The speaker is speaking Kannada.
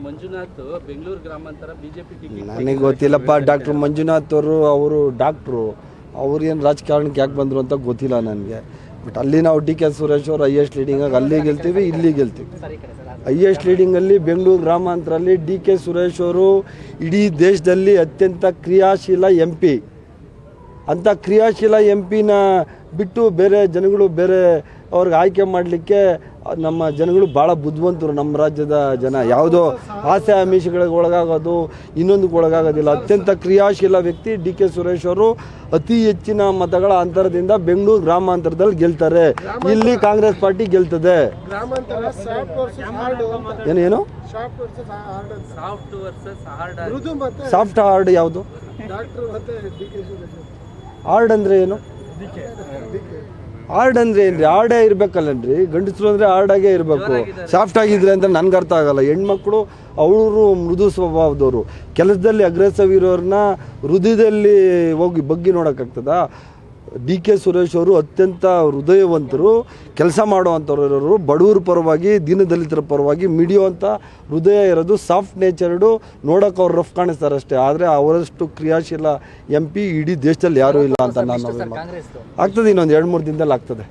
ಮಂಜುನಾಥ್ ಬೆಂಗಳೂರು ಗ್ರಾಮಾಂತರ ಬಿಜೆಪಿ ಟಿಕೆಟ್ ನನಗೆ ಗೊತ್ತಿಲ್ಲಪ್ಪ. ಡಾಕ್ಟರ್ ಮಂಜುನಾಥ್ ಅವರು ಡಾಕ್ಟ್ರು, ಅವ್ರು ಏನು ರಾಜಕಾರಣಕ್ಕೆ ಯಾಕೆ ಬಂದರು ಅಂತ ಗೊತ್ತಿಲ್ಲ ನನಗೆ. ಬಟ್ ಅಲ್ಲಿ ನಾವು ಡಿ ಕೆ ಸುರೇಶ್ ಅವರು ಹೈಯೆಸ್ಟ್ ಲೀಡಿಂಗಾಗಿ ಅಲ್ಲಿ ಗೆಲ್ತೀವಿ, ಇಲ್ಲಿ ಗೆಲ್ತೀವಿ. ಹೈಯೆಸ್ಟ್ ಲೀಡಿಂಗಲ್ಲಿ ಬೆಂಗಳೂರು ಗ್ರಾಮಾಂತರಲ್ಲಿ ಡಿ ಕೆ ಸುರೇಶ್ ಅವರು ಇಡೀ ದೇಶದಲ್ಲಿ ಅತ್ಯಂತ ಕ್ರಿಯಾಶೀಲ ಎಂ ಪಿ. ಅಂಥ ಕ್ರಿಯಾಶೀಲ ಎಂ ಪಿನ ಬಿಟ್ಟು ಬೇರೆ ಜನಗಳು ಬೇರೆ ಅವ್ರಿಗೆ ಆಯ್ಕೆ ಮಾಡಲಿಕ್ಕೆ ನಮ್ಮ ಜನಗಳು ಭಾಳ ಬುದ್ಧಿವಂತರು. ನಮ್ಮ ರಾಜ್ಯದ ಜನ ಯಾವುದೋ ಆಸೆ ಆಮಿಷಗಳಿಗೆ ಒಳಗಾಗೋದು ಇನ್ನೊಂದಕ್ಕೆ ಒಳಗಾಗೋದಿಲ್ಲ. ಅತ್ಯಂತ ಕ್ರಿಯಾಶೀಲ ವ್ಯಕ್ತಿ ಡಿ ಕೆ ಸುರೇಶ್ ಅವರು ಅತಿ ಹೆಚ್ಚಿನ ಮತಗಳ ಅಂತರದಿಂದ ಬೆಂಗಳೂರು ಗ್ರಾಮಾಂತರದಲ್ಲಿ ಗೆಲ್ತಾರೆ. ಇಲ್ಲಿ ಕಾಂಗ್ರೆಸ್ ಪಾರ್ಟಿ ಗೆಲ್ತದೆ. ಏನು ಸಾಫ್ಟ್ ಹಾರ್ಡ್ ಯಾವುದು? ಹಾರ್ಡ್ ಅಂದರೆ ಏನು? ಹಾರ್ಡ್ ಅಂದರೆ ಏನು ರೀ? ಹಾರ್ಡೇ ಇರಬೇಕಲ್ಲನ್ರಿ. ಗಂಡಸರು ಅಂದರೆ ಹಾರ್ಡಾಗೇ ಇರಬೇಕು. ಸಾಫ್ಟ್ ಆಗಿದ್ರೆ ಅಂತ ನನಗೆ ಅರ್ಥ ಆಗಲ್ಲ. ಹೆಣ್ಮಕ್ಳು ಅವರು ಮೃದು ಸ್ವಭಾವದವರು. ಕೆಲಸದಲ್ಲಿ ಅಗ್ರೆಸಿವ್ ಇರೋರನ್ನ ಹೃದಯದಲ್ಲಿ ಹೋಗಿ ಬಗ್ಗಿ ನೋಡೋಕ್ಕಾಗ್ತದ? ಡಿ ಕೆ ಸುರೇಶ್ ಅವರು ಅತ್ಯಂತ ಹೃದಯವಂತರು, ಕೆಲಸ ಮಾಡುವಂಥವ್ರು, ಬಡವರ ಪರವಾಗಿ ದೀನದಲಿತರ ಪರವಾಗಿ ಮಿಡಿಯುವಂಥ ಹೃದಯ ಇರೋದು, ಸಾಫ್ಟ್ ನೇಚರ್ಡು. ನೋಡೋಕೆ ಅವ್ರು ರಫ್ ಕಾಣಿಸ್ತಾರೆ ಅಷ್ಟೇ. ಆದರೆ ಅವರಷ್ಟು ಕ್ರಿಯಾಶೀಲ ಎಂ ಪಿ ಇಡೀ ದೇಶದಲ್ಲಿ ಯಾರೂ ಇಲ್ಲ ಅಂತ ನಾನು ಆಗ್ತದೆ. ಇನ್ನೊಂದು 2-3 ದಿನದಲ್ಲಿ ಆಗ್ತದೆ.